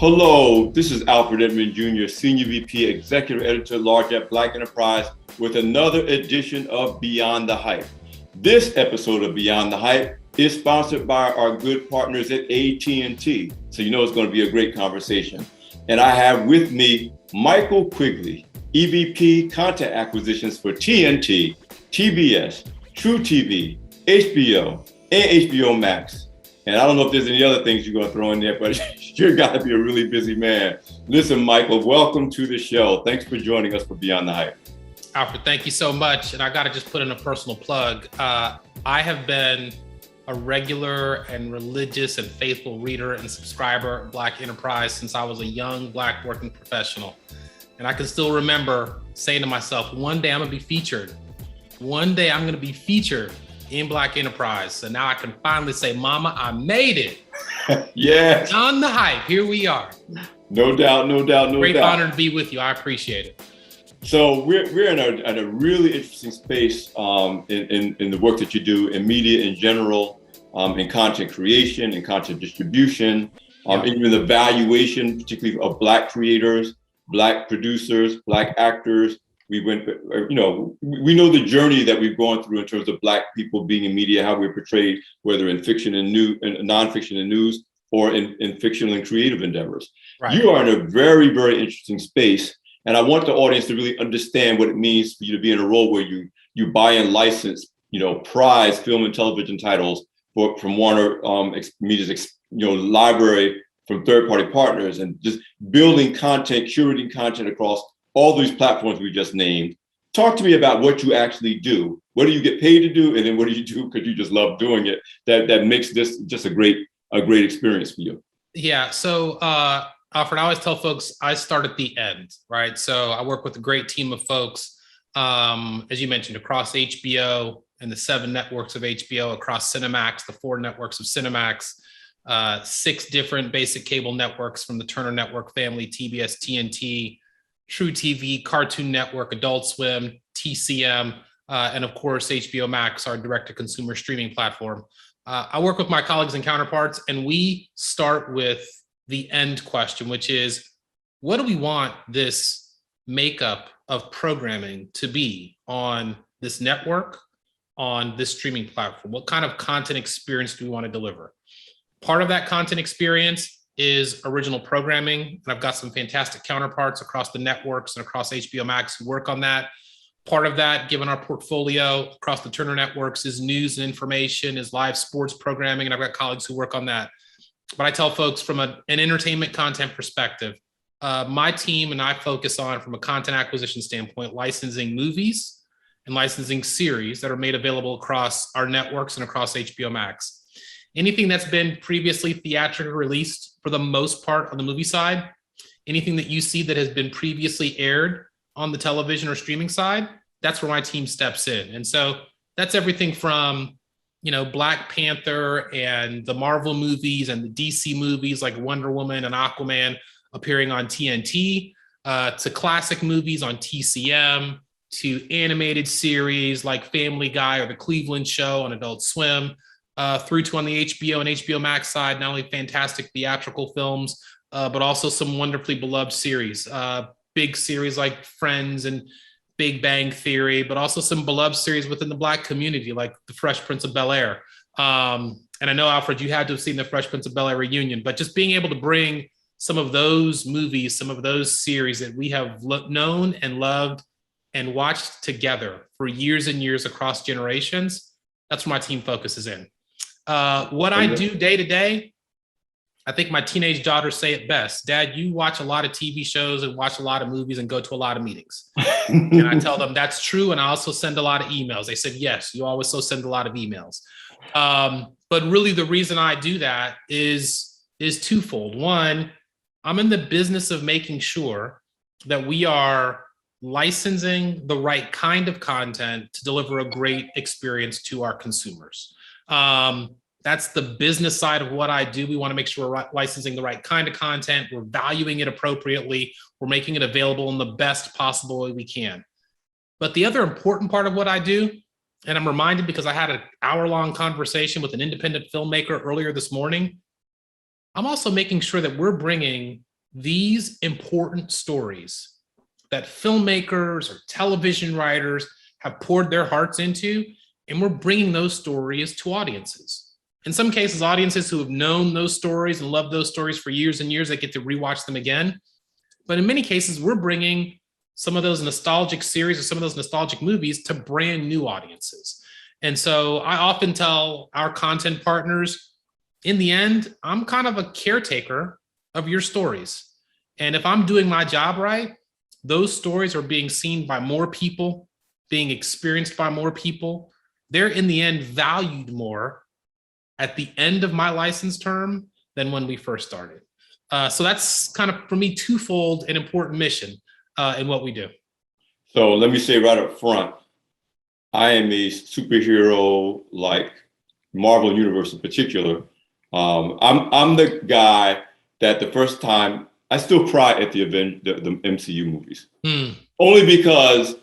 Hello, this is Alfred Edmond Jr., Senior VP, Executive Editor-at-Large at Black Enterprise, with another edition of Beyond the Hype. This episode of Beyond the Hype is sponsored by our good partners at AT&T, so you know it's going to be a great conversation. And I have with me Michael Quigley, EVP Content Acquisitions for TNT, TBS, True TV, HBO, and HBO Max. And I don't know if there's any other things you're going to throw in there, but you're got to be a really busy man. Listen, Michael, welcome to the show. Thanks for joining us for Beyond the Hype. Alfred, thank you so much. And I got to just put in a personal plug. I have been a regular and religious and faithful reader and subscriber of Black Enterprise since I was a young Black working professional. And I can still remember saying to myself, one day I'm going to be featured. One day I'm going to be featured in Black Enterprise. So now I can finally say, Mama, I made it. Yes. On the hype, here we are. No doubt. Great honor to be with you. I appreciate it. So we're in a really interesting space in the work that you do in media in general, in content creation and content distribution, and even the valuation, particularly of Black creators, Black producers, Black actors. We know the journey that we've gone through in terms of Black people being in media, how we're portrayed, whether in fiction and nonfiction and news, or in fictional and creative endeavors. Right. You are in a very, very interesting space. And I want the audience to really understand what it means for you to be in a role where you buy and license, prize film and television titles from WarnerMedia's, library from third-party partners, and just building content, curating content across all these platforms we just named. Talk to me about what you actually do. What do you get paid to do? And then what do you do because you just love doing it? That makes this just a great experience for you. Yeah. So Alfred, I always tell folks I start at the end, right? So I work with a great team of folks, as you mentioned, across HBO and the 7 networks of HBO, across Cinemax, the 4 networks of Cinemax, 6 different basic cable networks from the Turner Network family, TBS, TNT, True TV, Cartoon Network, Adult Swim, TCM, and of course, HBO Max, our direct-to-consumer streaming platform. I work with my colleagues and counterparts, and we start with the end question, which is, what do we want this makeup of programming to be on this network, on this streaming platform? What kind of content experience do we want to deliver? Part of that content experience is original programming. And I've got some fantastic counterparts across the networks and across HBO Max who work on that. Part of that, given our portfolio across the Turner networks, is news and information, is live sports programming. And I've got colleagues who work on that. But I tell folks from an entertainment content perspective, my team and I focus on, from a content acquisition standpoint, licensing movies and licensing series that are made available across our networks and across HBO Max. Anything that's been previously theatrically released, for the most part on the movie side, anything that you see that has been previously aired on the television or streaming side, that's where my team steps in. And so that's everything from, Black Panther and the Marvel movies and the DC movies like Wonder Woman and Aquaman appearing on TNT, to classic movies on TCM, to animated series like Family Guy or The Cleveland Show on Adult Swim, through to on the HBO and HBO Max side, not only fantastic theatrical films, but also some wonderfully beloved series, big series like Friends and Big Bang Theory, but also some beloved series within the Black community, like The Fresh Prince of Bel-Air. And I know, Alfred, you had to have seen The Fresh Prince of Bel-Air reunion, but just being able to bring some of those movies, some of those series that we have known and loved and watched together for years and years across generations, that's where my team focuses in. What I do day to day, I think my teenage daughters say it best. Dad, you watch a lot of TV shows and watch a lot of movies and go to a lot of meetings. And I tell them that's true. And I also send a lot of emails. They said, yes, you also send a lot of emails. But really the reason I do that is twofold. One, I'm in the business of making sure that we are licensing the right kind of content to deliver a great experience to our consumers. That's the business side of what I do. We want to make sure we're licensing the right kind of content. We're valuing it appropriately. We're making it available in the best possible way we can. But the other important part of what I do, and I'm reminded because I had an hour-long conversation with an independent filmmaker earlier this morning, I'm also making sure that we're bringing these important stories that filmmakers or television writers have poured their hearts into, and we're bringing those stories to audiences. In some cases, audiences who have known those stories and loved those stories for years and years, they get to rewatch them again. But in many cases, we're bringing some of those nostalgic series or some of those nostalgic movies to brand new audiences. And so I often tell our content partners, in the end, I'm kind of a caretaker of your stories. And if I'm doing my job right, those stories are being seen by more people, being experienced by more people. They're in the end valued more at the end of my license term than when we first started. So that's kind of, for me, twofold an important mission in what we do. So let me say right up front, I am a superhero, like Marvel Universe in particular. I'm the guy that the first time, I still cry at the MCU movies. Only because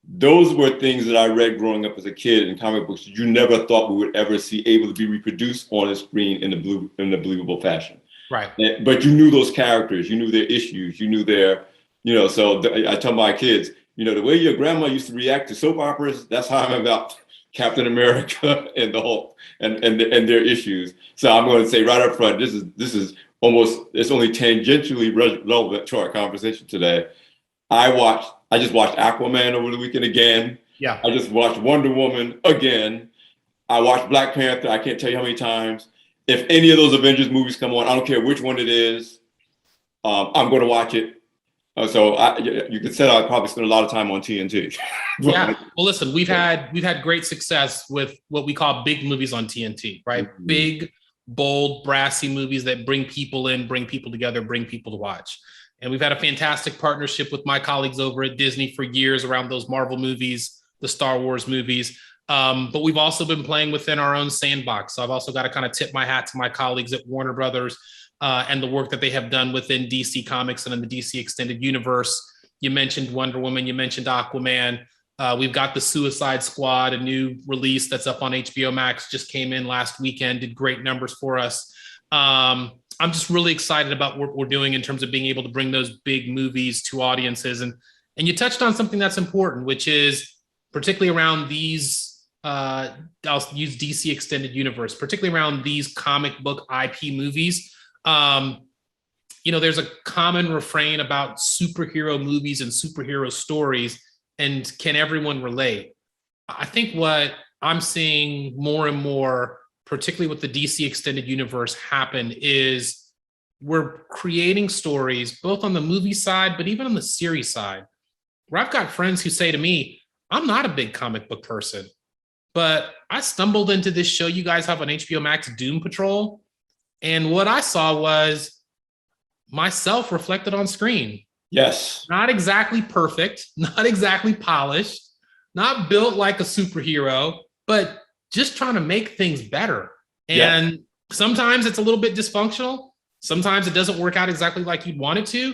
those were things that I read growing up as a kid in comic books you never thought we would ever see able to be reproduced on a screen in a believable fashion. Right. But you knew those characters, you knew their issues, you knew their, so I tell my kids, the way your grandma used to react to soap operas, that's how I'm about Captain America and the Hulk and their issues. So I'm going to say right up front, this is almost, it's only tangentially relevant to our conversation today. I just watched Aquaman over the weekend again. Yeah. I just watched Wonder Woman again. I watched Black Panther. I can't tell you how many times. If any of those Avengers movies come on, I don't care which one it is, I'm going to watch it. So you could say I probably spend a lot of time on TNT. Yeah. Well, listen, we've had great success with what we call big movies on TNT, right? Mm-hmm. Big, bold, brassy movies that bring people in, bring people together, bring people to watch. And we've had a fantastic partnership with my colleagues over at Disney for years around those Marvel movies, the Star Wars movies. But we've also been playing within our own sandbox. So I've also got to kind of tip my hat to my colleagues at Warner Brothers and the work that they have done within DC Comics and in the DC Extended Universe. You mentioned Wonder Woman, you mentioned Aquaman. We've got the Suicide Squad, a new release that's up on HBO Max, just came in last weekend, did great numbers for us. I'm just really excited about what we're doing in terms of being able to bring those big movies to audiences. And you touched on something that's important, which is particularly around these, I'll use DC Extended Universe, particularly around these comic book IP movies. There's a common refrain about superhero movies and superhero stories, and can everyone relate? I think what I'm seeing more and more, particularly with the DC Extended Universe, happen is we're creating stories both on the movie side, but even on the series side, where I've got friends who say to me, I'm not a big comic book person, but I stumbled into this show you guys have on HBO Max, Doom Patrol. And what I saw was myself reflected on screen. Yes. Not exactly perfect, not exactly polished, not built like a superhero, but just trying to make things better. And sometimes it's a little bit dysfunctional. Sometimes it doesn't work out exactly like you'd want it to.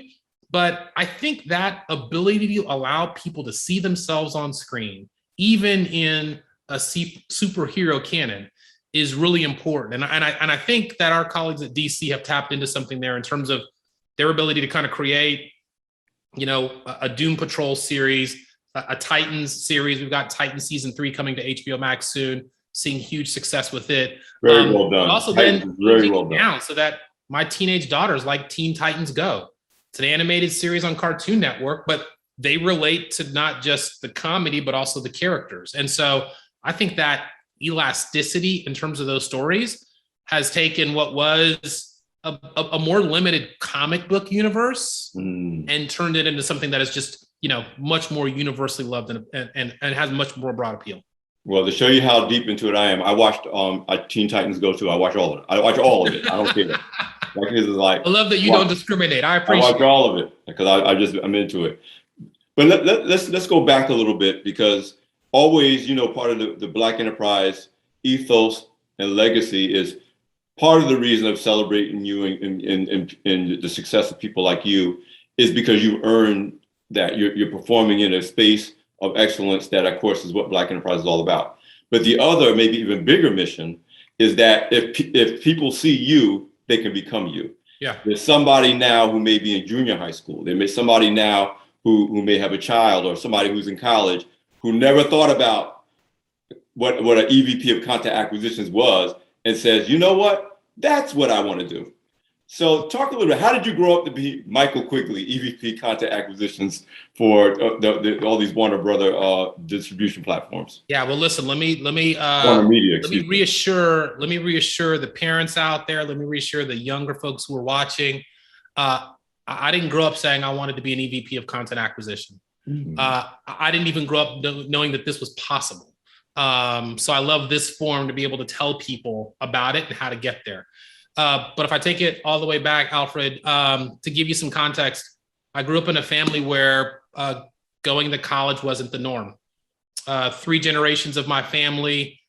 But I think that ability to allow people to see themselves on screen, even in a superhero canon, is really important. And I think that our colleagues at DC have tapped into something there in terms of their ability to kind of create, a Doom Patrol series, a Titans series. We've got Titans season 3 coming to HBO Max soon, seeing huge success with it. Very well done. Also been very well done. Down so that my teenage daughters like Teen Titans Go. It's an animated series on Cartoon Network, but they relate to not just the comedy, but also the characters. And so I think that elasticity in terms of those stories has taken what was a more limited comic book universe and turned it into something that is just, much more universally loved and has much more broad appeal. Well, to show you how deep into it I am, I watched Teen Titans Go too. I watch all of it. I watch all of it. I don't care. I love that you don't discriminate. I appreciate it. I watch all of it because I'm into it. But let's go back a little bit, because always, part of the Black enterprise ethos and legacy is part of the reason of celebrating you and the success of people like you is because you earned that. You're performing in a space of excellence that, of course, is what Black enterprise is all about. But the other, maybe even bigger mission is that if people see you, they can become you. Yeah. There's somebody now who may be in junior high school. There may somebody now who may have a child, or somebody who's in college who never thought about what an EVP of content acquisitions was, and says, you know what, that's what I want to do. So talk a little bit. How did you grow up to be Michael Quigley, EVP content acquisitions for all these Warner Brother distribution platforms? Yeah. Well, listen. WarnerMedia, let me reassure the parents out there. Let me reassure the younger folks who are watching. I didn't grow up saying I wanted to be an EVP of content acquisition. Mm-hmm. I didn't even grow up knowing that this was possible. So I love this forum to be able to tell people about it and how to get there. But if I take it all the way back, Alfred, to give you some context, I grew up in a family where going to college wasn't the norm. 3 generations of my family,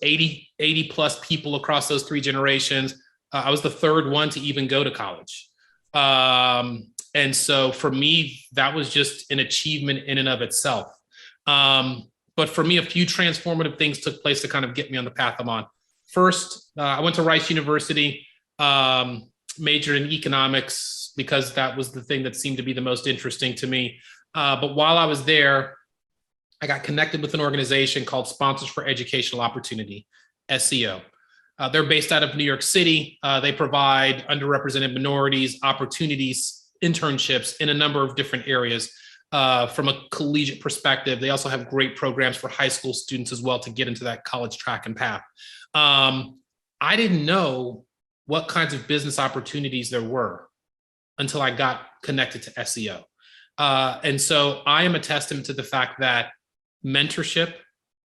80 plus people across those 3 generations. I was the 3rd one to even go to college. And so for me, that was just an achievement in and of itself. But for me, a few transformative things took place to kind of get me on the path I'm on. First, I went to Rice University, majored in economics because that was the thing that seemed to be the most interesting to me. But while I was there, I got connected with an organization called Sponsors for Educational Opportunity, SEO. They're based out of New York City. They provide underrepresented minorities opportunities, internships in a number of different areas. From a collegiate perspective, they also have great programs for high school students as well to get into that college track and path. I didn't know what kinds of business opportunities there were until I got connected to SEO. And so I am a testament to the fact that mentorship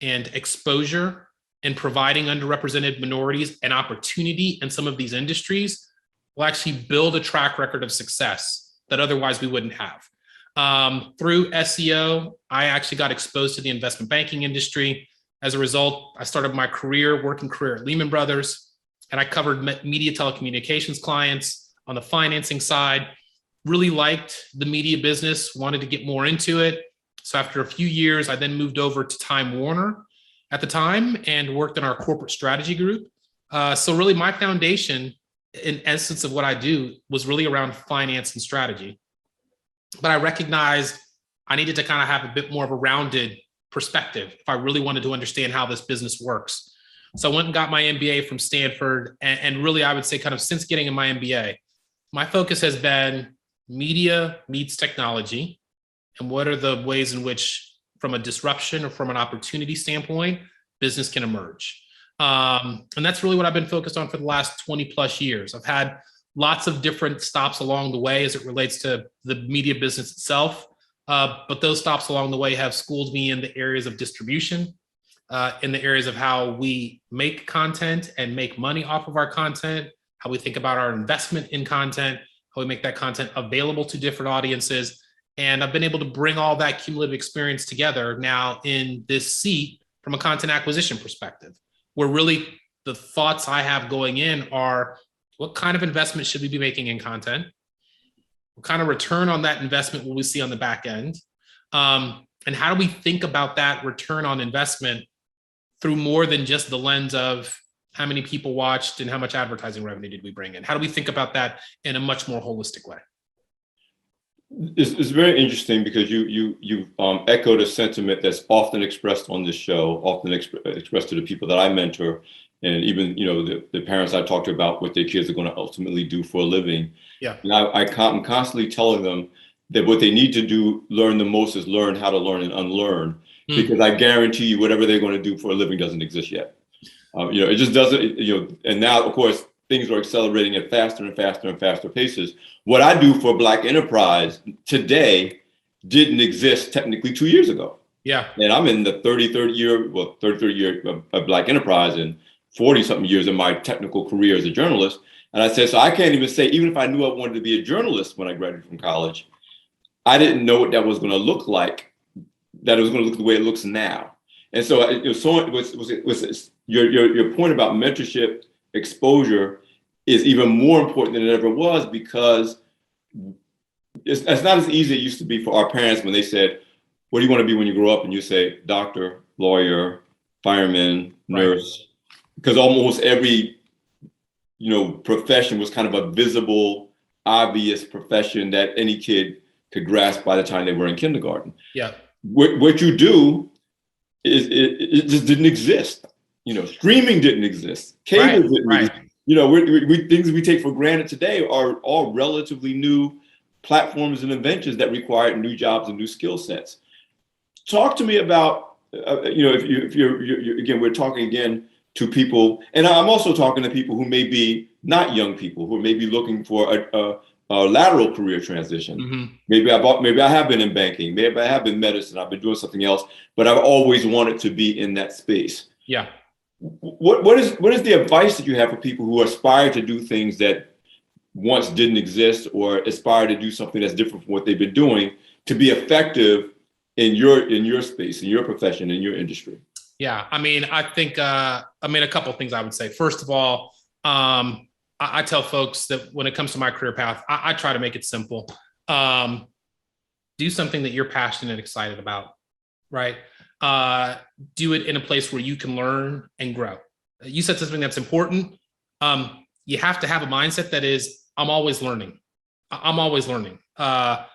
and exposure and providing underrepresented minorities an opportunity in some of these industries will actually build a track record of success that otherwise we wouldn't have. Through SEO, I actually got exposed to the investment banking industry. As a result, I started my working career at Lehman Brothers, and I covered media telecommunications clients on the financing side. Really liked the media business, wanted to get more into it. So after a few years, I then moved over to Time Warner at the time and worked in our corporate strategy group. So really my foundation, in essence of what I do, was really around finance and strategy. But I recognized I needed to kind of have a bit more of a rounded perspective if I really wanted to understand how this business works. So I went and got my MBA from Stanford. And really, I would say kind of since getting in my MBA, my focus has been media meets technology. And what are the ways in which, from a disruption or from an opportunity standpoint, business can emerge. And that's really what I've been focused on for the last 20 plus years. I've had lots of different stops along the way as it relates to the media business itself. But those stops along the way have schooled me in the areas of distribution, in the areas of how we make content and make money off of our content, how we think about our investment in content, how we make that content available to different audiences. And I've been able to bring all that cumulative experience together now in this seat from a content acquisition perspective, where really the thoughts I have going in are, what kind of investment should we be making in content? What kind of return on that investment will we see on the back end? And how do we think about that return on investment through more than just the lens of how many people watched and how much advertising revenue did we bring in? How do we think about that in a much more holistic way? It's very interesting because you echoed a sentiment that's often expressed on this show, often expressed to the people that I mentor, and even the parents I talk to about what their kids are going to ultimately do for a living. Yeah, and I'm constantly telling them that what they need to learn the most is learn how to learn and unlearn, because I guarantee you whatever they're going to do for a living doesn't exist yet. It just doesn't. And now, of course, things are accelerating at faster and faster and faster paces. What I do for Black enterprise today didn't exist technically 2 years ago. Yeah. And I'm in the 33rd year of Black enterprise and 40-something years in my technical career as a journalist. And I said, so I can't even say, even if I knew I wanted to be a journalist when I graduated from college, I didn't know what that was going to look like, that it was going to look the way it looks now. And so your point about mentorship exposure is even more important than it ever was, because it's not as easy as it used to be for our parents when they said, what do you want to be when you grow up? And you say, doctor, lawyer, fireman, nurse, because almost every profession was kind of a visible, obvious profession that any kid could grasp by the time they were in kindergarten. Yeah. What you do is it just didn't exist. Streaming didn't exist. Cable didn't exist. Things we take for granted today are all relatively new platforms and inventions that required new jobs and new skill sets. Talk to me about, if you're again, we're talking again to people, and I'm also talking to people who may be not young people, who may be looking for a lateral career transition. Mm-hmm. Maybe I have been in banking, maybe I have been in medicine, I've been doing something else, but I've always wanted to be in that space. Yeah. What is the advice that you have for people who aspire to do things that once didn't exist, or aspire to do something that's different from what they've been doing to be effective in your space, in your profession, in your industry? Yeah, I think a couple of things I would say. First of all, I tell folks that when it comes to my career path, I try to make it simple. Do something that you're passionate and excited about, right? Do it in a place where you can learn and grow. You said something that's important. You have to have a mindset that is, I'm always learning. I'm always learning. I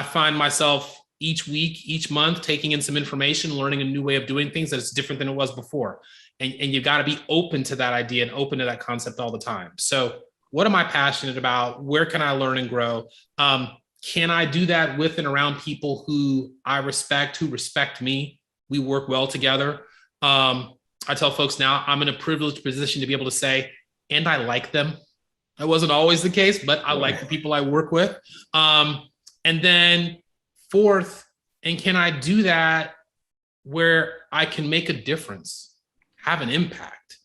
find myself each week, each month, taking in some information, learning a new way of doing things that is different than it was before. And you've got to be open to that idea and open to that concept all the time. So what am I passionate about? Where can I learn and grow? Can I do that with and around people who I respect, who respect me? We work well together. I tell folks now I'm in a privileged position to be able to say, and I like them. That wasn't always the case, but I like the people I work with. And then fourth, and can I do that where I can make a difference, have an impact?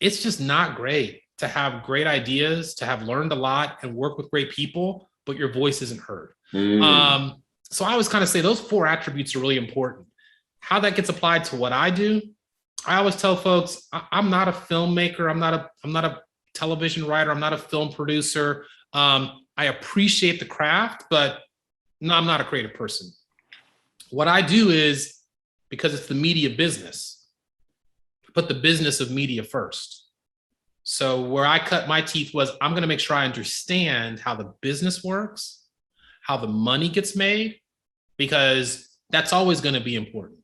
It's just not great to have great ideas, to have learned a lot and work with great people, but your voice isn't heard. So I always kind of say those four attributes are really important. How that gets applied to what I do, I always tell folks, I'm not a filmmaker. I'm not a television writer. I'm not a film producer. I appreciate the craft, but no, I'm not a creative person. What I do is, because it's the media business, put the business of media first. So where I cut my teeth was, I'm going to make sure I understand how the business works, how the money gets made, because that's always going to be important.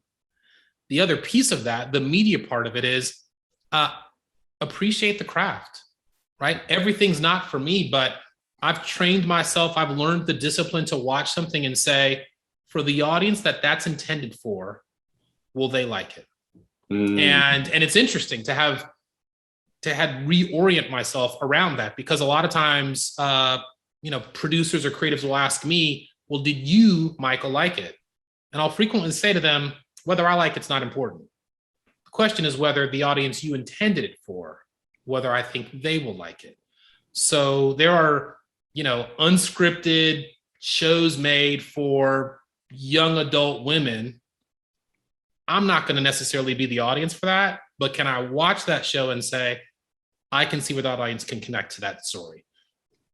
The other piece of that, the media part of it, is appreciate the craft, right? Everything's not for me, but I've trained myself. I've learned the discipline to watch something and say, for the audience that's intended for, will they like it? And it's interesting to have reorient myself around that, because a lot of times, producers or creatives will ask me, well, did you, Michael, like it? And I'll frequently say to them, whether I like it's not important. The question is whether the audience you intended it for, whether I think they will like it. So there are, unscripted shows made for young adult women. I'm not going to necessarily be the audience for that, but can I watch that show and say, I can see where that audience can connect to that story?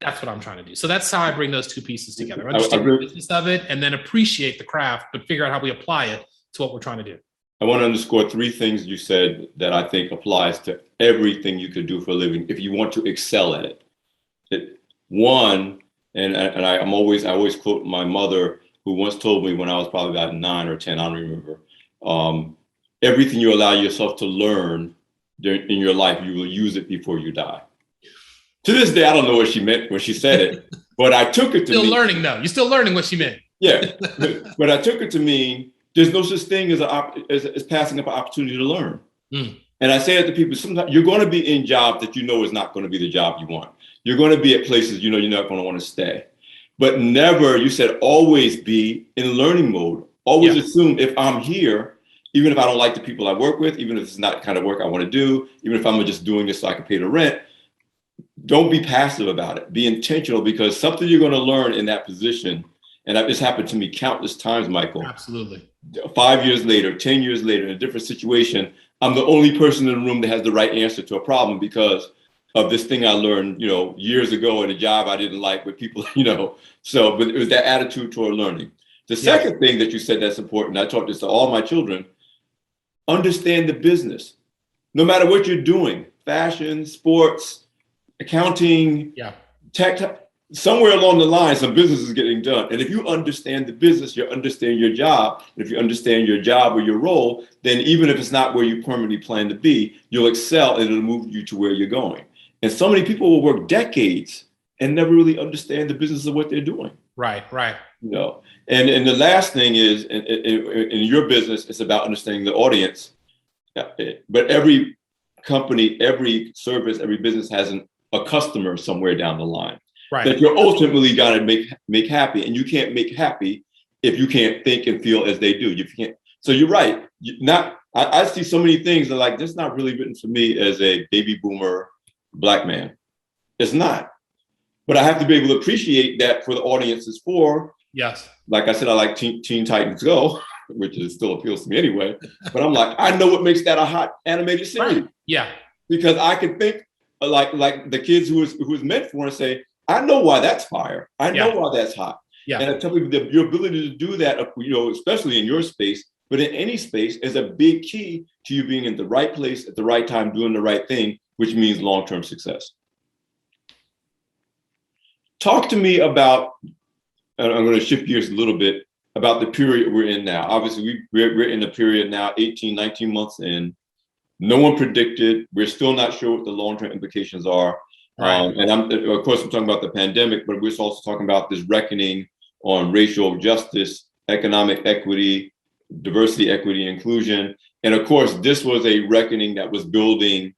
That's what I'm trying to do. So that's how I bring those two pieces together. Understand the business of it and then appreciate the craft, but figure out how we apply it to what we're trying to do. I want to underscore three things you said that I think applies to everything you could do for a living if you want to excel at it. One, I always quote my mother, who once told me when I was probably about 9 or 10, I don't remember, everything you allow yourself to learn in your life, you will use it before you die. To this day, I don't know what she meant when she said it, but I took it to mean. Still learning though. You're still learning what she meant. Yeah, but I took it to mean there's no such thing as passing up an opportunity to learn. And I say that to people, sometimes you're going to be in jobs that is not going to be the job you want. You're going to be at places you're not going to want to stay. But never, you said, always be in learning mode. Always assume if I'm here, even if I don't like the people I work with, even if it's not the kind of work I want to do, even if I'm just doing this so I can pay the rent, don't be passive about it. Be intentional, because something you're going to learn in that position, and this happened to me countless times, Michael. Absolutely. 5 years later, 10 years later, in a different situation, I'm the only person in the room that has the right answer to a problem because of this thing I learned, years ago in a job I didn't like with people, So, but it was that attitude toward learning. The second thing that you said that's important, I taught this to all my children, understand the business. No matter what you're doing, fashion, sports, accounting, Yeah. tech. Somewhere along the line, some business is getting done. And if you understand the business, you understand your job. If you understand your job or your role, then even if it's not where you permanently plan to be, you'll excel and it'll move you to where you're going. And so many people will work decades and never really understand the business of what they're doing. Right. You know, and the last thing is in your business, it's about understanding the audience. But every company, every service, every business has a customer somewhere down the line. Right. That you're ultimately got to make happy, and you can't make happy if you can't think and feel as they do. You can't. So you're right. I see so many things that like this not really written for me as a baby boomer Black man. It's not. But I have to be able to appreciate that for the audience is for. Yes. Like I said, I like Teen Titans Go, which still appeals to me anyway. But I'm like, I know what makes that a hot animated series. Right. Yeah. Because I can think like the kids who was meant for and say, I know why that's fire. I know why that's hot. Yeah. And I tell people your ability to do that, you know, especially in your space, but in any space, is a big key to you being in the right place at the right time, doing the right thing, which means long-term success. Talk to me about, and I'm going to shift gears a little bit, about the period we're in now. Obviously, we're in a period now, 18, 19 months in. No one predicted. We're still not sure what the long-term implications are. Right. And of course, I'm talking about the pandemic, but we're also talking about this reckoning on racial justice, economic equity, diversity, equity, inclusion. And of course, this was a reckoning that was building,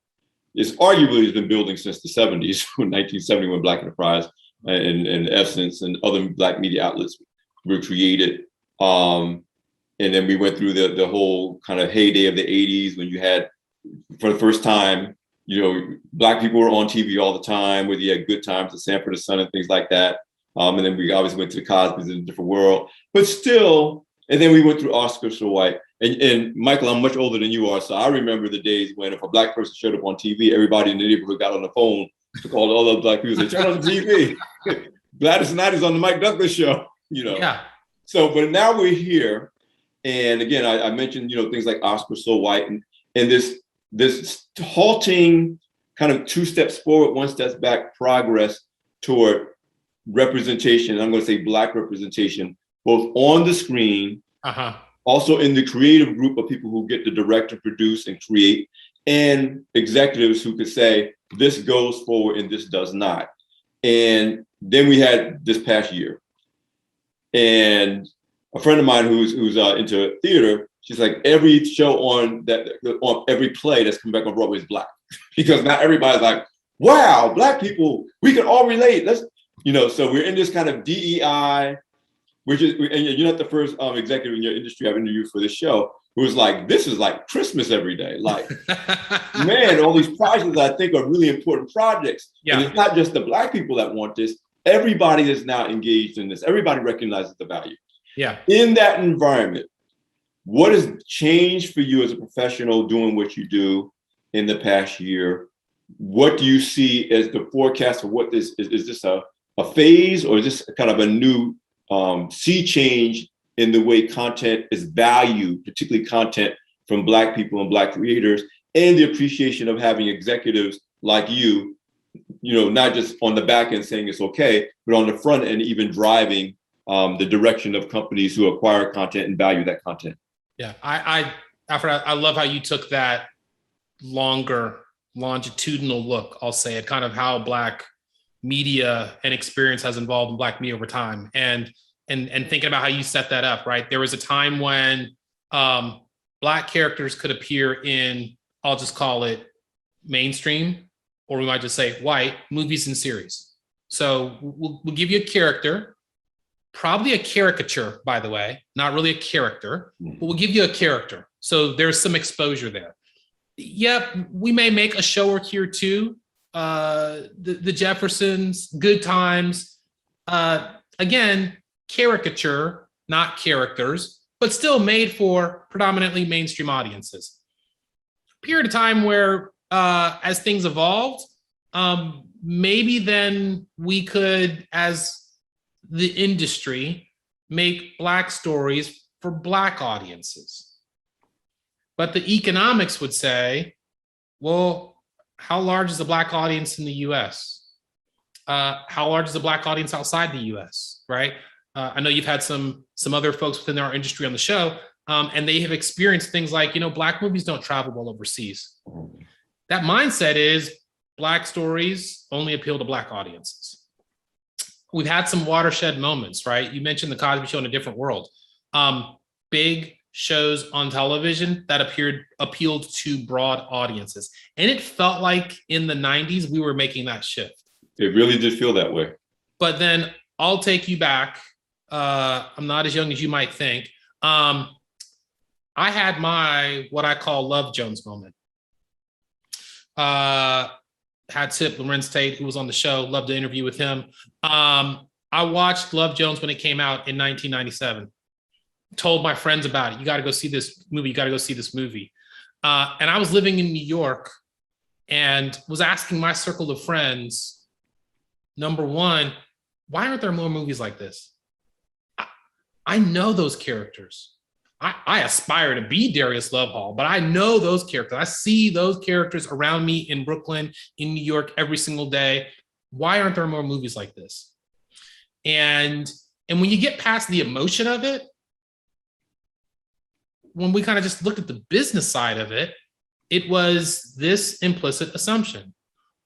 it's arguably has been building since the 70s, 1970, when Black Enterprise and Essence and other Black media outlets were created. And then we went through the whole kind of heyday of the 80s when you had, for the first time, you know, Black people were on TV all the time, whether you had Good Times, the Sanford and Son, and things like that. And then we obviously went to the Cosby's in a different world, but still. And then we went through Oscar So White. And Michael, I'm much older than you are, so I remember the days when if a Black person showed up on TV, everybody in the neighborhood got on the phone to call all the Black people and say, turn on the TV. Gladys Knight is on the Mike Douglas show, you know. Yeah. So, but now we're here. And again, I mentioned, you know, things like Oscar So White and this halting kind of 2 steps forward, 1 step back progress toward representation. I'm going to say Black representation, both on the screen, also in the creative group of people who get to direct and produce and create, and executives who could say, this goes forward and this does not. And then we had this past year. And a friend of mine who's into theater, she's like, every show on every play that's come back on Broadway is Black, because now everybody's like, wow, Black people, we can all relate. Let's, you know, so we're in this kind of DEI, which is, and you're not the first executive in your industry I've interviewed for this show who was like, this is like Christmas every day. Like, man, all these projects I think are really important projects. Yeah. And it's not just the Black people that want this. Everybody is now engaged in this. Everybody recognizes the value. Yeah. In that environment, what has changed for you as a professional doing what you do in the past year? What do you see as the forecast for what this is? Is this a phase, or is this kind of a new sea change in the way content is valued, particularly content from Black people and Black creators, and the appreciation of having executives like you know, not just on the back end saying it's okay, but on the front end, even driving the direction of companies who acquire content and value that content. Yeah, Alfred, I love how you took that longer longitudinal look, I'll say it, kind of how Black media and experience has evolved in Black media over time. And thinking about how you set that up, right? There was a time when Black characters could appear in, I'll just call it mainstream, or we might just say white movies and series. So we'll give you a character, probably a caricature, by the way, not really a character, but we'll give you a character. So there's some exposure there. Yep, we may make a show or two or two. The Jeffersons, Good Times, again, caricature, not characters, but still made for predominantly mainstream audiences. Period of time where, as things evolved, maybe then we could, as the industry, make Black stories for Black audiences. But the economics would say, well, how large is the Black audience in the US? How large is the Black audience outside the US, right? I know you've had some other folks within our industry on the show, and they have experienced things like, Black movies don't travel well overseas. That mindset is Black stories only appeal to Black audiences. We've had some watershed moments, right? You mentioned the Cosby Show in a different world. Big shows on television that appealed to broad audiences. And it felt like in the 90s, we were making that shift. It really did feel that way. But then I'll take you back. I'm not as young as you might think. I had my, what I call Love Jones moment. Had Tip Lorenz Tate, who was on the show, loved to interview with him. I watched Love Jones when it came out in 1997. Told my friends about it. You got to go see this movie. You got to go see this movie. And I was living in New York and was asking my circle of friends, number one, why aren't there more movies like this? I know those characters. I aspire to be Darius Love Hall, but I know those characters. I see those characters around me in Brooklyn, in New York every single day. Why aren't there more movies like this? And when you get past the emotion of it, when we kind of just looked at the business side of it, it was this implicit assumption.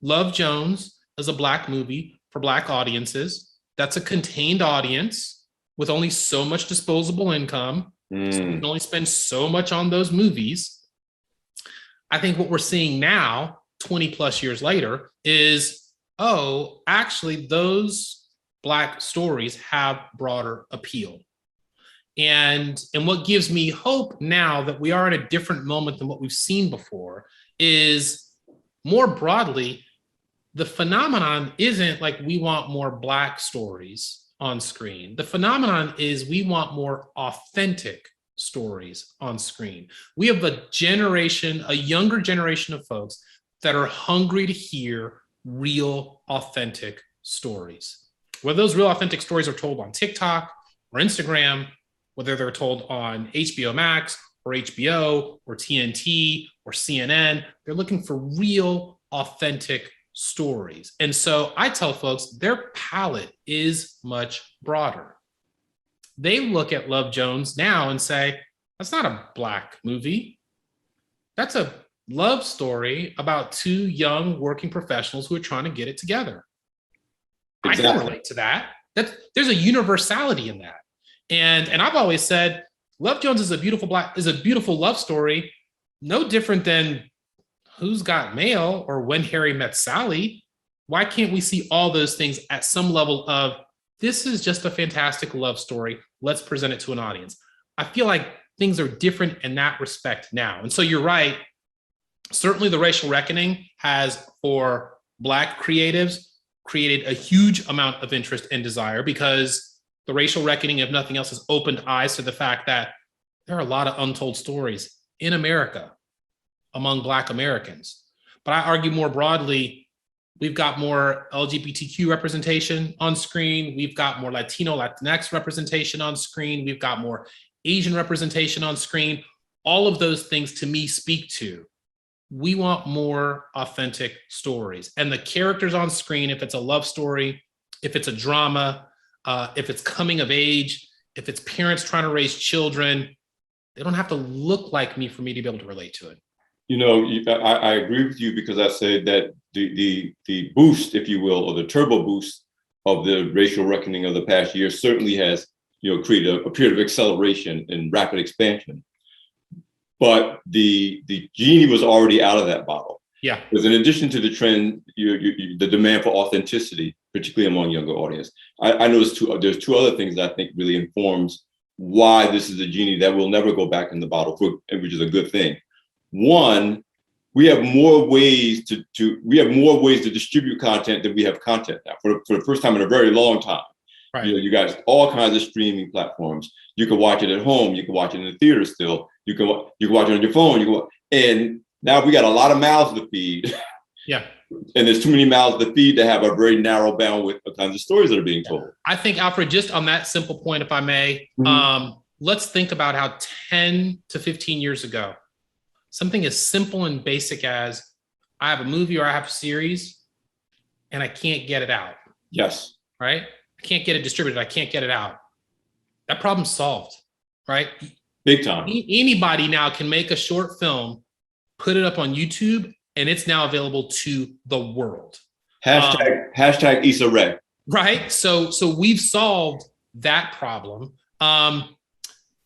Love Jones is a Black movie for Black audiences. That's a contained audience with only so much disposable income. So you can only spend so much on those movies. I think what we're seeing now, 20 plus years later, is, oh, actually, those Black stories have broader appeal. And what gives me hope now that we are in a different moment than what we've seen before is, more broadly, the phenomenon isn't like we want more Black stories on screen. The phenomenon is we want more authentic stories on screen. We have a younger generation of folks that are hungry to hear real, authentic stories. Whether those real, authentic stories are told on TikTok or Instagram, whether they're told on HBO Max or HBO or TNT or CNN, they're looking for real, authentic stories. And so I tell folks their palette is much broader. They look at Love Jones now and say, that's not a Black movie. That's a love story about two young working professionals who are trying to get it together. Exactly. I can relate to that. There's a universality in that. And I've always said, Love Jones is a beautiful love story, no different than Who's Got Mail or When Harry Met Sally. Why can't we see all those things at some level of, this is just a fantastic love story, let's present it to an audience? I feel like things are different in that respect now. And so you're right, certainly the racial reckoning has, for Black creatives, created a huge amount of interest and desire, because the racial reckoning, if nothing else, has opened eyes to the fact that there are a lot of untold stories in America among Black Americans. But I argue more broadly, we've got more LGBTQ representation on screen. We've got more Latino, Latinx representation on screen. We've got more Asian representation on screen. All of those things to me speak to, we want more authentic stories. And the characters on screen, if it's a love story, if it's a drama, if it's coming of age, if it's parents trying to raise children, they don't have to look like me for me to be able to relate to it. I agree with you, because I said that the boost, if you will, or the turbo boost of the racial reckoning of the past year certainly has, created a period of acceleration and rapid expansion. But the genie was already out of that bottle. Yeah. Because in addition to the trend, the demand for authenticity, particularly among younger audience, I noticed there's two other things that I think really informs why this is a genie that will never go back in the bottle, which is a good thing. One, we have more ways to distribute content than we have content now. For the first time in a very long time. Right. You got all kinds of streaming platforms. You can watch it at home. You can watch it in the theater still. You can watch it on your phone. And now we got a lot of mouths to feed. Yeah. And there's too many mouths to feed to have a very narrow bandwidth of kinds of stories that are being told. I think, Alfred, just on that simple point, if I may, let's think about how 10 to 15 years ago, something as simple and basic as, I have a movie or I have a series and I can't get it out. Yes. Right? I can't get it distributed. I can't get it out. That problem's solved, right? Big time. Anybody now can make a short film, put it up on YouTube, and it's now available to the world. Hashtag Issa Rae. Right? So we've solved that problem.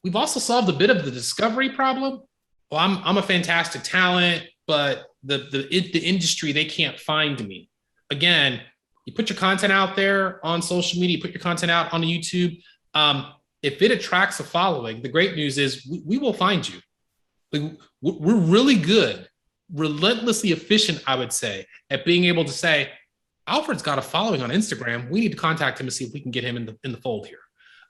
We've also solved a bit of the discovery problem. Well, I'm a fantastic talent, but the industry, they can't find me. Again, you put your content out there on social media, you put your content out on YouTube. If it attracts a following, the great news is we will find you. We're really good, relentlessly efficient, I would say, at being able to say, Alfred's got a following on Instagram. We need to contact him to see if we can get him in the fold here.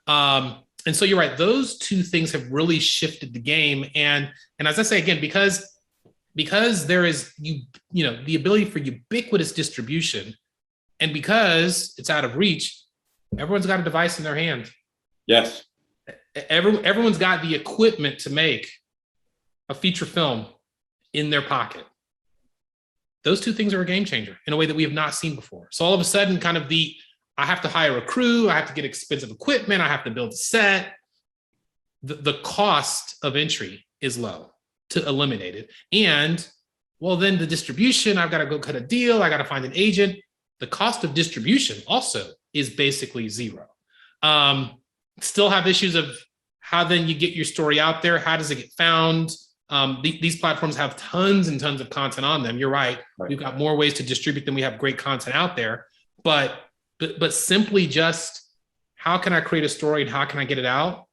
And so you're right. Those two things have really shifted the game. And as I say again, because there is the ability for ubiquitous distribution, and because it's out of reach, everyone's got a device in their hand. Yes. Everyone's got the equipment to make a feature film in their pocket. Those two things are a game changer in a way that we have not seen before. So all of a sudden, kind of I have to hire a crew, I have to get expensive equipment, I have to build a set. The cost of entry is low to eliminate it. And well, then the distribution, I've got to go cut a deal, I got to find an agent. The cost of distribution also is basically zero. Still have issues of how then you get your story out there, how does it get found? These platforms have tons and tons of content on them. You're right. We've got more ways to distribute than we have great content out there. But simply just how can I create a story and how can I get it out?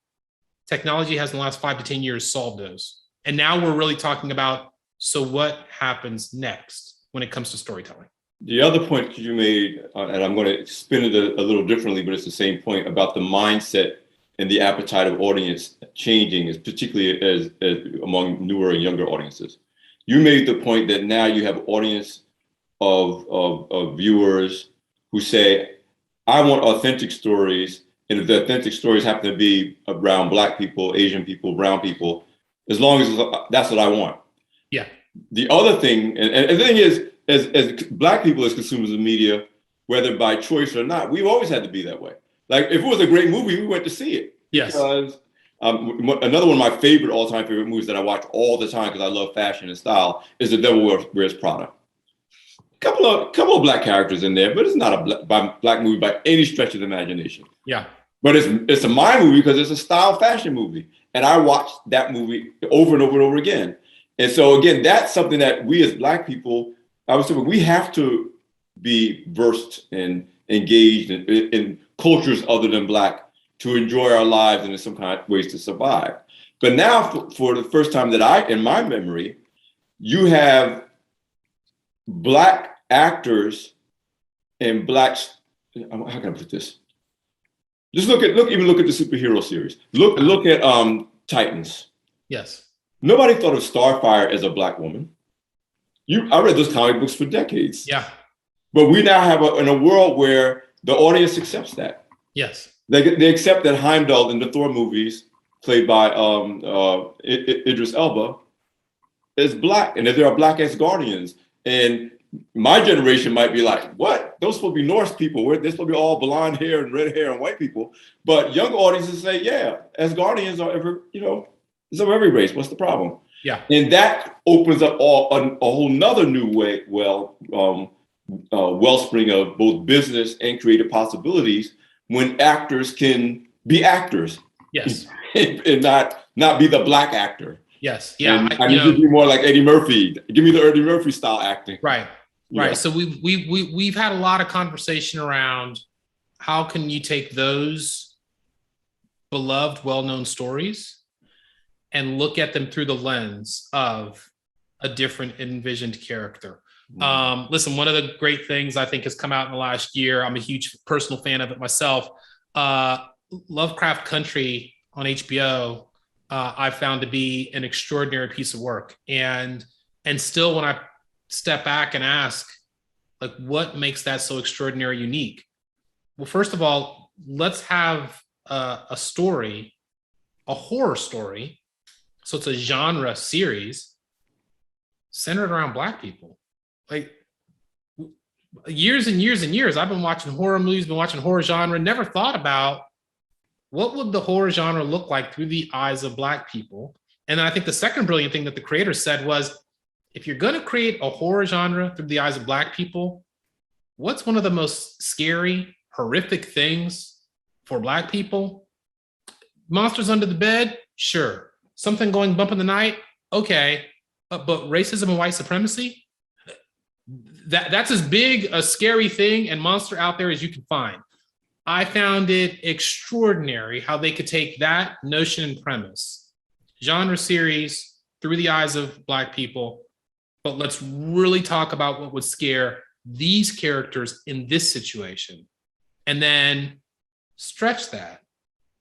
Technology has in the last 5 to 10 years solved those. And now we're really talking about, so what happens next when it comes to storytelling? The other point you made, and I'm going to spin it a little differently, but it's the same point about the mindset and the appetite of audience changing, is particularly as among newer and younger audiences. You made the point that now you have audience of viewers who say, I want authentic stories. And if the authentic stories happen to be around Black people, Asian people, brown people, as long as that's what I want. Yeah. The other thing, and the thing is, as Black people, as consumers of media, whether by choice or not, we've always had to be that way. Like if it was a great movie, we went to see it. Yes. Because another one of my all-time favorite movies that I watch all the time because I love fashion and style is The Devil Wears Prada. Couple of Black characters in there, but it's not a Black movie by any stretch of the imagination. Yeah. But it's a my movie because it's a style fashion movie. And I watched that movie over and over and over again. And so again, that's something that we as Black people, I was saying, we have to be versed and engaged in cultures other than Black to enjoy our lives and in some kind of ways to survive. But now for the first time that in my memory, you have Black actors and Black, how can I put this? Just look at the superhero series. Look at Titans. Yes. Nobody thought of Starfire as a Black woman. I read those comic books for decades. Yeah. But we now have in a world where the audience accepts that. Yes. They accept that Heimdall in the Thor movies, played by Idris Elba, is Black, and that there are Black Asgardians. And my generation might be like, what? Those supposed to be Norse people. They're supposed to be all blonde hair and red hair and white people. But young audiences say, yeah, Asgardians are it's of every race. What's the problem? Yeah. And that opens up a whole nother new way, wellspring of both business and creative possibilities when actors can be actors. Yes. and not be the Black actor. Yes. Yeah. I need to be more like Eddie Murphy. Give me the Eddie Murphy style acting. Right. Right. Yeah. So we've had a lot of conversation around how can you take those beloved, well-known stories and look at them through the lens of a different envisioned character. Listen, one of the great things I think has come out in the last year, I'm a huge personal fan of it myself. Lovecraft Country on HBO, I found to be an extraordinary piece of work. And still when I step back and ask, like, what makes that so extraordinary, unique? Well, first of all, let's have a story, a horror story. So it's a genre series centered around Black people. like years and years and years, I've been watching horror movies, been watching horror genre, never thought about what would the horror genre look like through the eyes of Black people. And then I think the second brilliant thing that the creators said was, if you're going to create a horror genre through the eyes of Black people, what's one of the most scary, horrific things for Black people? Monsters under the bed? Sure. Something going bump in the night? Okay. But racism and white supremacy? That's as big a scary thing and monster out there as you can find. I found it extraordinary how they could take that notion and premise, genre series through the eyes of Black people, but let's really talk about what would scare these characters in this situation, and then stretch that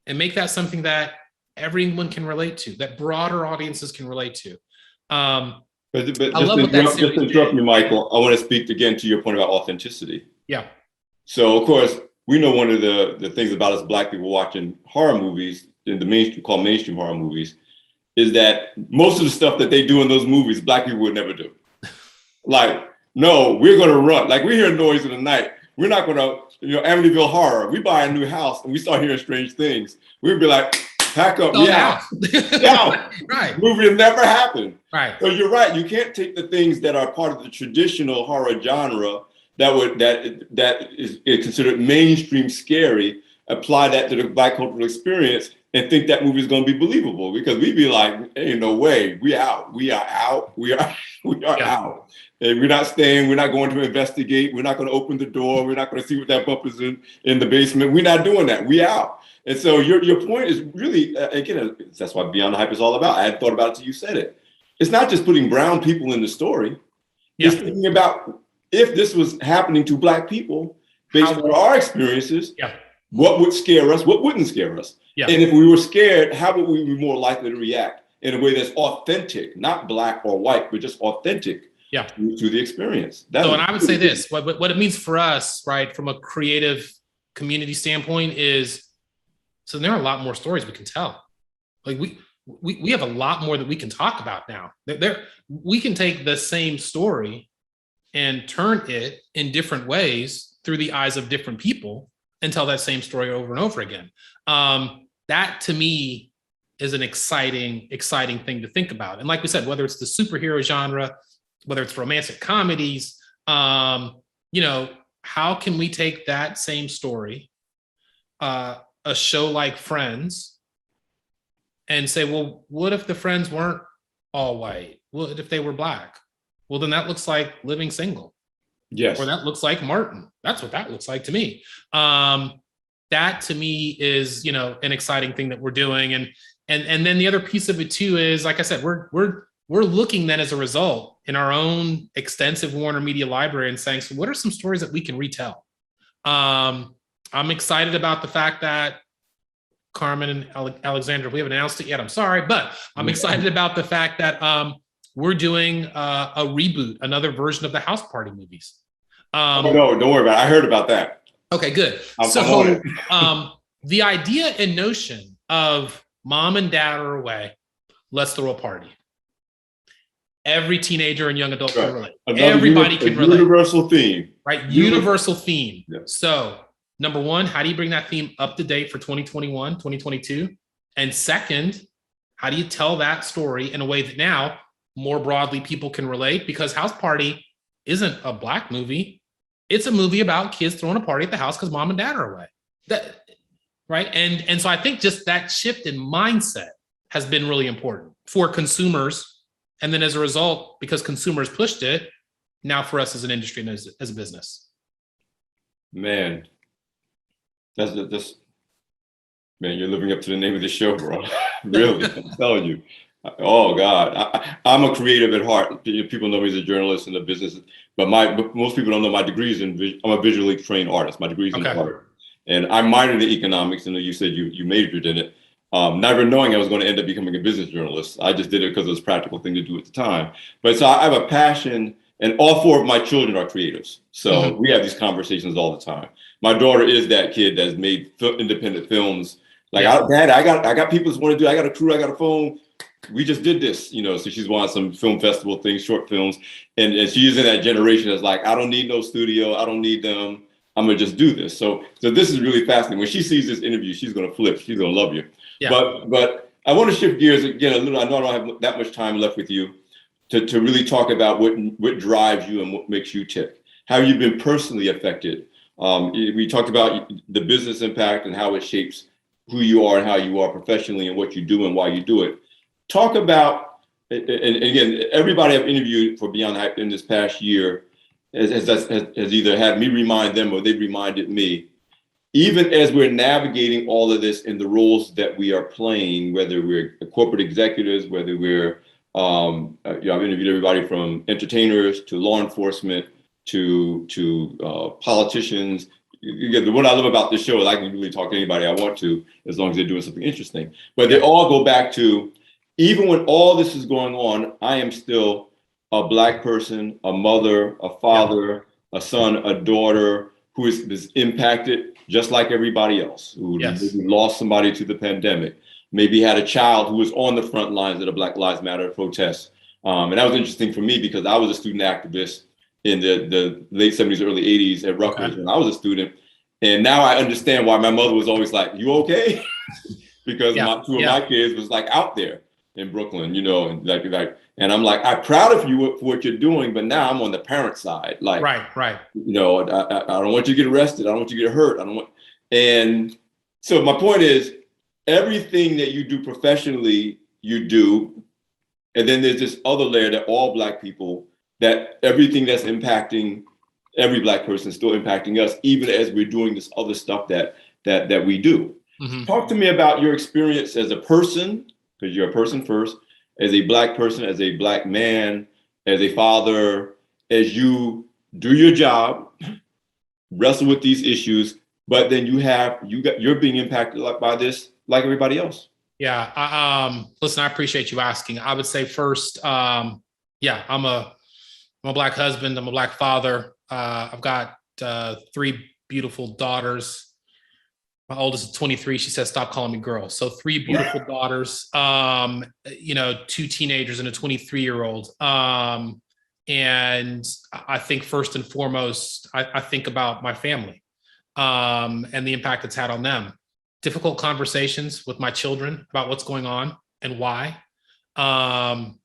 and make that something that everyone can relate to, that broader audiences can relate to. But just to interrupt you, Michael, I want to speak again to your point about authenticity. Yeah. So, of course, we know one of the things about us Black people watching horror movies, in the mainstream, called mainstream horror movies, is that most of the stuff that they do in those movies, Black people would never do. Like, no, we're going to run. Like, we hear noise in the night. We're not going to, Amityville Horror. We buy a new house and we start hearing strange things. We'd be like, pack up, yeah. Right. Movie will never happen. Right. So you're right. You can't take the things that are part of the traditional horror genre that is considered mainstream scary, apply that to the Black cultural experience, and think that movie is going to be believable, because we'd be like, ain't no way, we out, out, out. And we're not staying, we're not going to investigate, we're not going to open the door, we're not going to see what that bump is in the basement. We're not doing that, we out. And so your point is really, again, that's what Beyond the Hype is all about. I hadn't thought about it till you said it. It's not just putting brown people in the story. Yeah. It's thinking about, if this was happening to Black people, based on our experiences, what would scare us, what wouldn't scare us? Yeah. And if we were scared, how would we be more likely to react in a way that's authentic, not Black or white, but just authentic to the experience? So, and I would say this, what it means for us, right, from a creative community standpoint is, so there are a lot more stories we can tell. Like we have a lot more that we can talk about now. We can take the same story and turn it in different ways through the eyes of different people and tell that same story over and over again. That to me is an exciting thing to think about. And like we said, whether it's the superhero genre, whether it's romantic comedies, how can we take that same story, a show like Friends, and say, well, what if the friends weren't all white? What if they were Black? Well, then that looks like Living Single. Yes. Or that looks like Martin. That's what that looks like to me. That to me is, an exciting thing that we're doing. And then the other piece of it too is, like I said, we're looking then as a result in our own extensive WarnerMedia library and saying, so what are some stories that we can retell? I'm excited about the fact that Carmen and Alexandra, we haven't announced it yet, I'm sorry, but I'm excited about the fact that we're doing a reboot, another version of the House Party movies. No, don't worry about it. I heard about that. Okay, good. The idea and notion of mom and dad are away, let's throw a party. Every teenager and young adult can relate. Everybody can relate. Universal theme. Right, universal theme. Yeah. So, number one, how do you bring that theme up to date for 2021, 2022? And second, how do you tell that story in a way that now more broadly people can relate? Because House Party isn't a Black movie. It's a movie about kids throwing a party at the house because mom and dad are away. Right? And so I think just that shift in mindset has been really important for consumers. And then as a result, because consumers pushed it, now for us as an industry and as a business. Man, that's man, you're living up to the name of the show, bro. Really, I'm telling you. Oh God, I'm a creative at heart. People know me as a journalist in the business, but most people don't know my degrees in. I'm a visually trained artist. My degree's in art, and I minored in economics. And you said you majored in it, never knowing I was going to end up becoming a business journalist. I just did it because it was a practical thing to do at the time. But so I have a passion, and all four of my children are creatives. So we have these conversations all the time. My daughter is that kid that's made independent films. Like, Dad, I got people that want to do. I got a crew. I got a phone. we just did this, so she's won some film festival things, short films. And she's in that generation that's like, I don't need no studio. I don't need them. I'm going to just do this. So this is really fascinating. When she sees this interview, she's going to flip. She's going to love you. Yeah. But I want to shift gears again a little. I know I don't have that much time left with you to really talk about what drives you and what makes you tick. How you've been personally affected. We talked about the business impact and how it shapes who you are and how you are professionally and what you do and why you do it. Talk about, and again, everybody I've interviewed for Beyond Hype in this past year has either had me remind them or they've reminded me, even as we're navigating all of this in the roles that we are playing, whether we're corporate executives, whether we're, I've interviewed everybody from entertainers to law enforcement to politicians. Again, what I love about this show is I can really talk to anybody I want to, as long as they're doing something interesting. But they all go back to, even when all this is going on, I am still a Black person, a mother, a father, a son, a daughter who is impacted just like everybody else, who lost somebody to the pandemic, maybe had a child who was on the front lines of the Black Lives Matter protests. And that was interesting for me because I was a student activist in the late 70s, early 80s at Rutgers when I was a student. And now I understand why my mother was always like, you okay? Because two of my kids was like out there in Brooklyn, and I'm like, I'm proud of you for what you're doing, but now I'm on the parent side. Like, right. I don't want you to get arrested. I don't want you to get hurt. And so my point is, everything that you do professionally, you do. And then there's this other layer that all Black people, that everything that's impacting every Black person is still impacting us, even as we're doing this other stuff that we do. Mm-hmm. Talk to me about your experience as a person, because you're a person first, as a Black person, as a Black man, as a father, as you do your job, wrestle with these issues, but then you're being impacted by this like everybody else. Yeah. Listen, I appreciate you asking. I would say first, I'm a Black husband. I'm a Black father. I've got 3 beautiful daughters. My oldest is 23. She says, stop calling me girl. So 3 beautiful daughters, 2 teenagers and a 23-year-old. And I think first and foremost, I think about my family and the impact it's had on them. Difficult conversations with my children about what's going on and why. From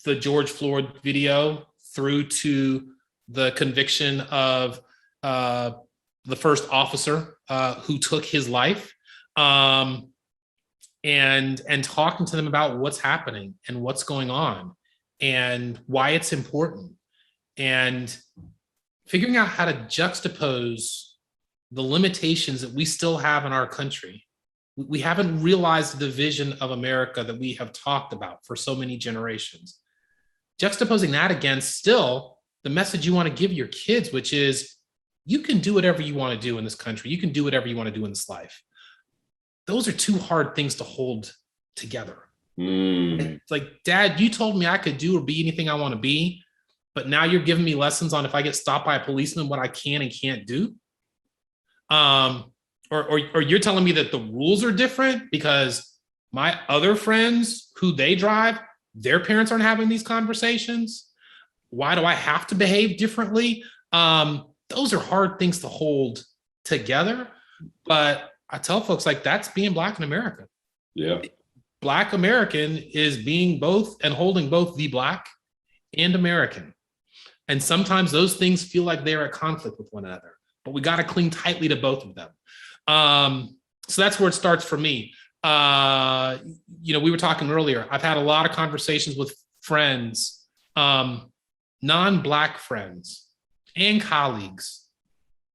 the George Floyd video through to the conviction of the first officer who took his life, and talking to them about what's happening and what's going on and why it's important, and figuring out how to juxtapose the limitations that we still have in our country. We haven't realized the vision of America that we have talked about for so many generations. Juxtaposing that against still the message you want to give your kids, which is, you can do whatever you want to do in this country. You can do whatever you want to do in this life. Those are 2 hard things to hold together. It's like, Dad, you told me I could do or be anything I want to be, but now you're giving me lessons on if I get stopped by a policeman, what I can and can't do. Or you're telling me that the rules are different because my other friends who they drive, their parents aren't having these conversations. Why do I have to behave differently? Those are hard things to hold together. But I tell folks, like, that's being Black in America. Yeah. Black American is being both and holding both the Black and American. And sometimes those things feel like they're at conflict with one another, but we got to cling tightly to both of them. So that's where it starts for me. We were talking earlier. I've had a lot of conversations with friends, non-Black friends and colleagues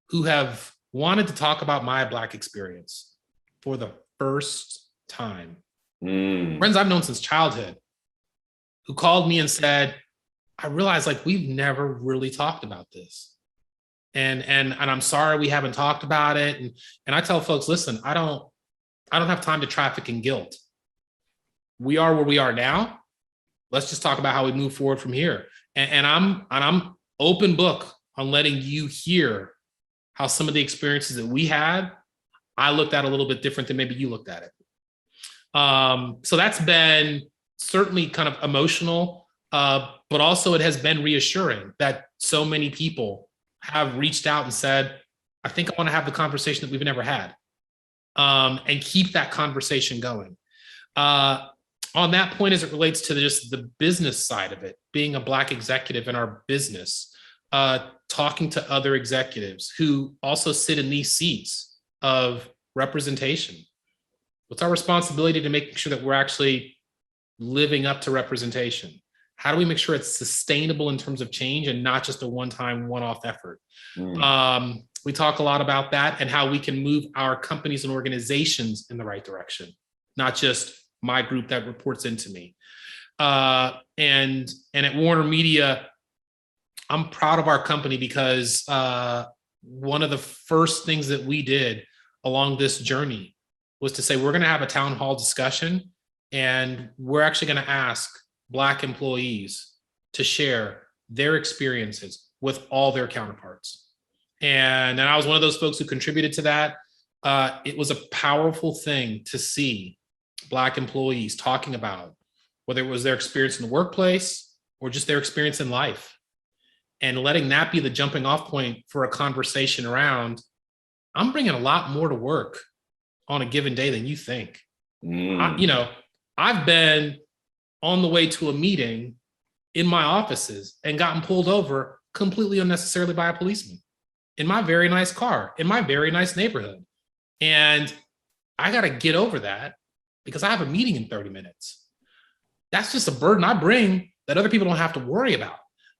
who have wanted to talk about my Black experience for the first time. Friends I've known since childhood who called me and said, I realized, like, we've never really talked about this. And I'm sorry we haven't talked about it. And I tell folks, listen, I don't have time to traffic in guilt. We are where we are now. Let's just talk about how we move forward from here. And I'm open book on letting you hear how some of the experiences that we had, I looked at a little bit different than maybe you looked at it. So that's been certainly kind of emotional, but also it has been reassuring that so many people have reached out and said, I think I want to have the conversation that we've never had, and keep that conversation going. On that point, as it relates to just the business side of it, being a Black executive in our business, talking to other executives who also sit in these seats of representation. What's our responsibility to make sure that we're actually living up to representation? How do we make sure it's sustainable in terms of change and not just a one-time, one-off effort? We talk a lot about that and how we can move our companies and organizations in the right direction, not just my group that reports into me. And at WarnerMedia, I'm proud of our company because one of the first things that we did along this journey was to say, we're going to have a town hall discussion, and we're actually going to ask Black employees to share their experiences with all their counterparts. And I was one of those folks who contributed to that. It was a powerful thing to see Black employees talking about whether it was their experience in the workplace or just their experience in life, and letting that be the jumping off point for a conversation around, I'm bringing a lot more to work on a given day than you think. I've been on the way to a meeting in my offices and gotten pulled over completely unnecessarily by a policeman in my very nice car, in my very nice neighborhood. And I got to get over that because I have a meeting in 30 minutes. That's just a burden I bring that other people don't have to worry about.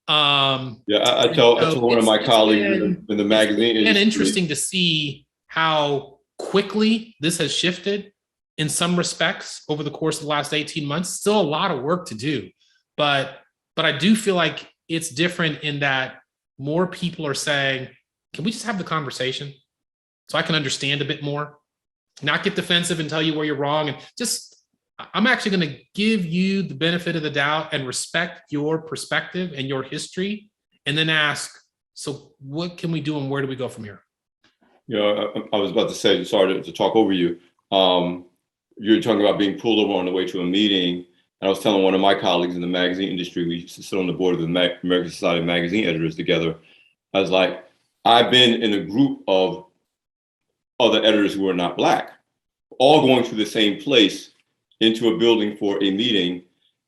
I tell one of my colleagues in the magazine. It's been interesting to see how quickly this has shifted in some respects over the course of the last 18 months. Still a lot of work to do, but I do feel like it's different in that more people are saying, can we just have the conversation so I can understand a bit more, not get defensive and tell you where you're wrong, and just, I'm actually going to give you the benefit of the doubt and respect your perspective and your history, and then ask, so what can we do and where do we go from here? I was about to say, sorry to talk over you. You're talking about being pulled over on the way to a meeting. And I was telling one of my colleagues in the magazine industry, we used to sit on the board of the American Society of Magazine Editors together. I was like, I've been in a group of other editors who are not Black, all going to the same place into a building for a meeting.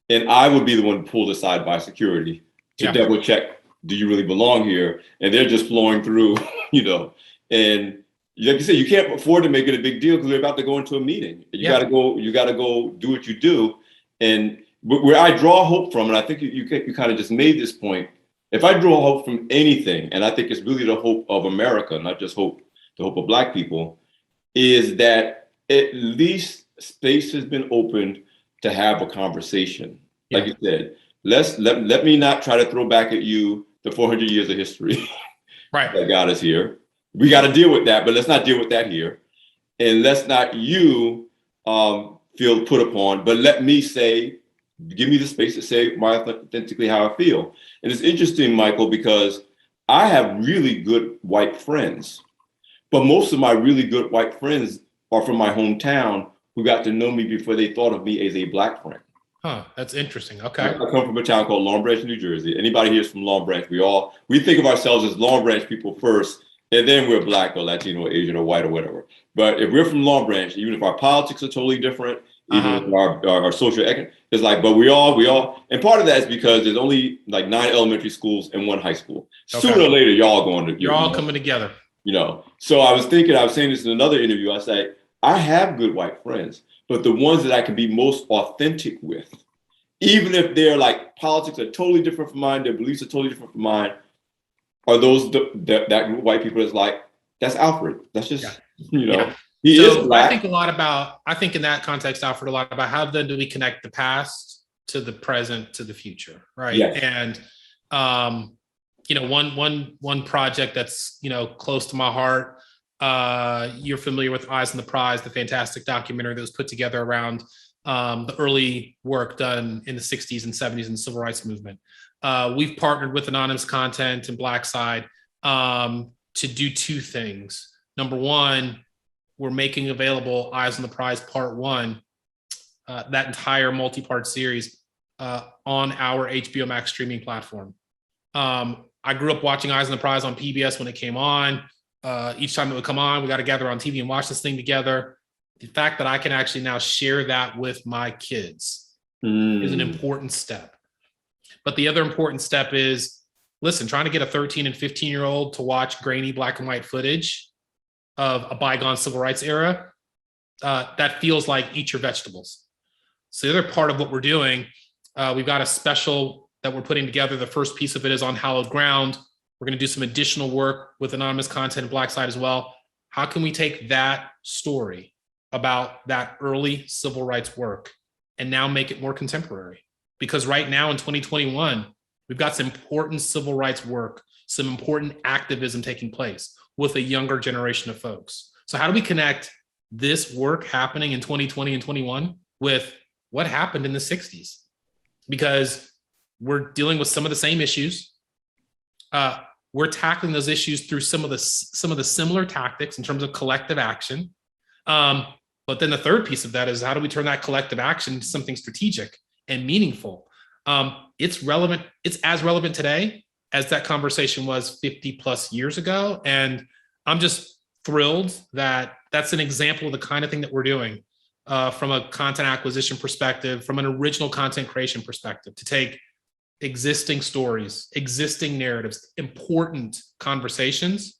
And I would be the one pulled aside by security to double check, do you really belong here? And they're just flowing through, and like you said, you can't afford to make it a big deal because they're about to go into a meeting. You got to go do what you do. And where I draw hope from, and I think you kind of just made this point, if I draw hope from anything, and I think it's really the hope of America, not just the hope of Black people, is that at least space has been opened to have a conversation. Like you said, let me not try to throw back at you the 400 years of history that got us here. We got to deal with that, but let's not deal with that here. And let's not you feel put upon, but let me say, give me the space to say authentically how I feel. And it's interesting, Michael, because I have really good white friends, but most of my really good white friends are from my hometown who got to know me before they thought of me as a Black friend. Huh, that's interesting. Okay. I come from a town called Long Branch, New Jersey. Anybody here is from Long Branch. We think of ourselves as Long Branch people first, and then we're Black or Latino or Asian or white or whatever. But if we're from Long Branch, even if our politics are totally different, even if our social economic, it's like, but we all, and part of that is because there's only like 9 elementary schools and 1 high school. Okay. Sooner or later, y'all going to, you're all coming together. So I was saying this in another interview. I say, I have good white friends, but the ones that I can be most authentic with, even if their like politics are totally different from mine, their beliefs are totally different from mine, are those that group of white people that's like, that's Alfred. That's just, he is Black. I think in that context, Alfred, a lot about how then do we connect the past to the present to the future, right? Yes. And one project that's close to my heart. You're familiar with Eyes on the Prize, the fantastic documentary that was put together around the early work done in the 60s and 70s in the civil rights movement. We've partnered with Anonymous Content and Black Side to do 2 things. Number one, we're making available Eyes on the Prize Part 1 that entire multi-part series on our HBO Max streaming platform. I grew up watching Eyes on the Prize on PBS when it came on. Each time it would come on, we got to gather on TV and watch this thing together. The fact that I can actually now share that with my kids is an important step. But the other important step is, listen, trying to get a 13 and 15-year-old to watch grainy black and white footage of a bygone civil rights era, that feels like eat your vegetables. So the other part of what we're doing, we've got a special that we're putting together. The first piece of it is on hallowed ground. We're going to do some additional work with anonymous content and Black Side as well. How can we take that story about that early civil rights work and now make it more contemporary? Because right now in 2021, we've got some important civil rights work, some important activism taking place with a younger generation of folks. So how do we connect this work happening in 2020 and 21 with what happened in the 60s? Because we're dealing with some of the same issues. We're tackling those issues through some of the similar tactics in terms of collective action. But then the third piece of that is, how do we turn that collective action into something strategic and meaningful? It's relevant. It's as relevant today as that conversation was 50 plus years ago. And I'm just thrilled that that's an example of the kind of thing that we're doing from a content acquisition perspective, from an original content creation perspective, to take existing stories, existing narratives, important conversations,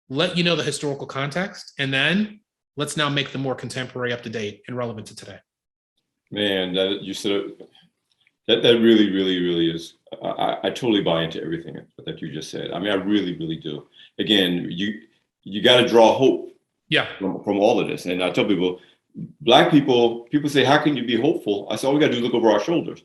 let you know the historical context, and then let's now make them more contemporary, up to date, and relevant to today. Man, that you said that really, really, really is. I totally buy into everything that you just said. I mean, I really, really do. Again, you got to draw hope. Yeah. From all of this, and I tell people, Black people say, "How can you be hopeful?" I said, "All we got to do is look over our shoulders."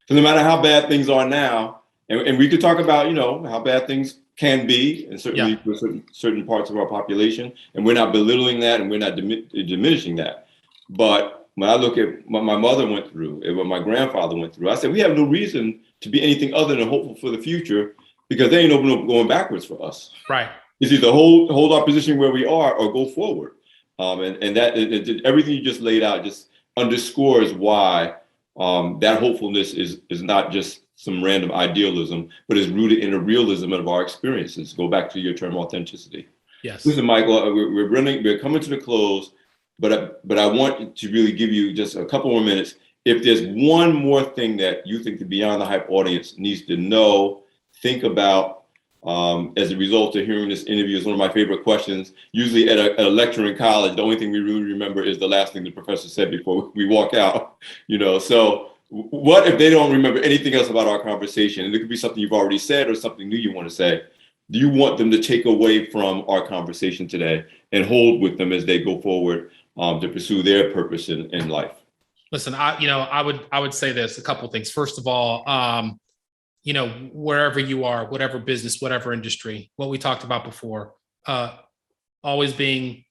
So no matter how bad things are now, and we could talk about, how bad things can be, and certainly for certain parts of our population, and we're not belittling that, and we're not diminishing that. But when I look at what my mother went through and what my grandfather went through, I said, we have no reason to be anything other than hopeful for the future, because they ain't no going backwards for us. Right. It's either hold our position where we are or go forward. And that everything you just laid out just underscores why that hopefulness is not just some random idealism, but is rooted in a realism of our experiences. Go back to your term, authenticity. Yes. Listen, Michael, we're coming to the close, but I want to really give you just a couple more minutes. If there's one more thing that you think the Beyond the Hype audience needs to know, think about, as a result of hearing this interview, is one of my favorite questions. Usually at a lecture in college, the only thing we really remember is the last thing the professor said before we walk out. So what if they don't remember anything else about our conversation? And it could be something you've already said or something new you want to say. Do you want them to take away from our conversation today and hold with them as they go forward to pursue their purpose in life? Listen, I would say this, a couple of things. First of all, wherever you are, whatever business, whatever industry, what we talked about before, always being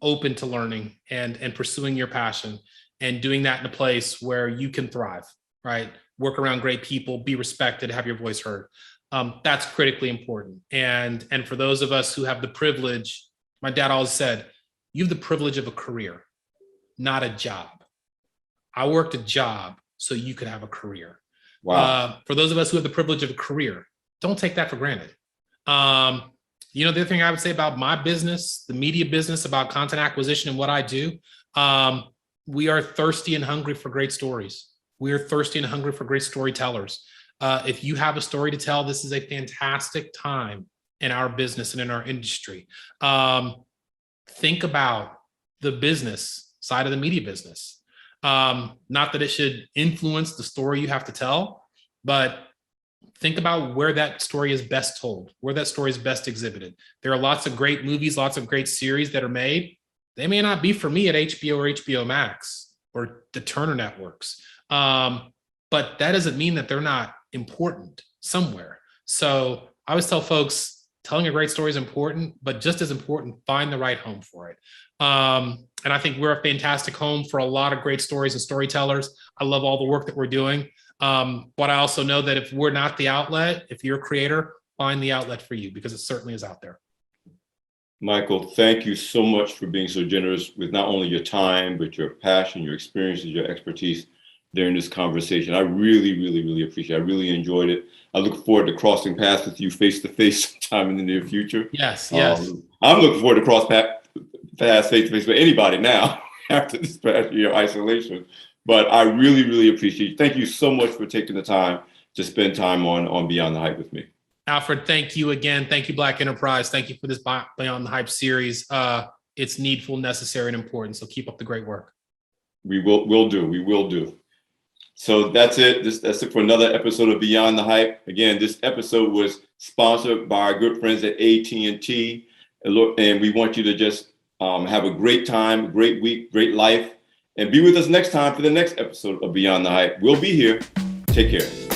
open to learning and pursuing your passion, and doing that in a place where you can thrive, right? Work around great people, be respected, have your voice heard. That's critically important. And for those of us who have the privilege, my dad always said, you have the privilege of a career, not a job. I worked a job so you could have a career. Wow. For those of us who have the privilege of a career, don't take that for granted. The other thing I would say about my business, the media business, about content acquisition and what I do, we are thirsty and hungry for great stories. We are thirsty and hungry for great storytellers. If you have a story to tell, this is a fantastic time in our business and in our industry. Think about the business side of the media business. Not that it should influence the story you have to tell, but think about where that story is best told, where that story is best exhibited. There are lots of great movies, lots of great series that are made. They may not be for me at HBO or HBO Max or the Turner networks, but that doesn't mean that they're not important somewhere. So I always tell folks, telling a great story is important, but just as important, find the right home for it. And I think we're a fantastic home for a lot of great stories and storytellers. I love all the work that we're doing. But I also know that if we're not the outlet, if you're a creator, find the outlet for you, because it certainly is out there. Michael, thank you so much for being so generous with not only your time, but your passion, your experiences, your expertise during this conversation. I really, really, really appreciate it. I really enjoyed it. I look forward to crossing paths with you face to face sometime in the near future. Yes, yes. I'm looking forward to cross paths face to face with anybody now after this past year of isolation. But I really, really appreciate it. Thank you so much for taking the time to spend time on Beyond the Hype with me. Alfred, thank you again. Thank you, Black Enterprise. Thank you for this Beyond the Hype series. It's needful, necessary, and important. So keep up the great work. We will do. So that's it. That's it for another episode of Beyond the Hype. Again, this episode was sponsored by our good friends at AT&T. And we want you to just have a great time, great week, great life, and be with us next time for the next episode of Beyond the Hype. We'll be here. Take care.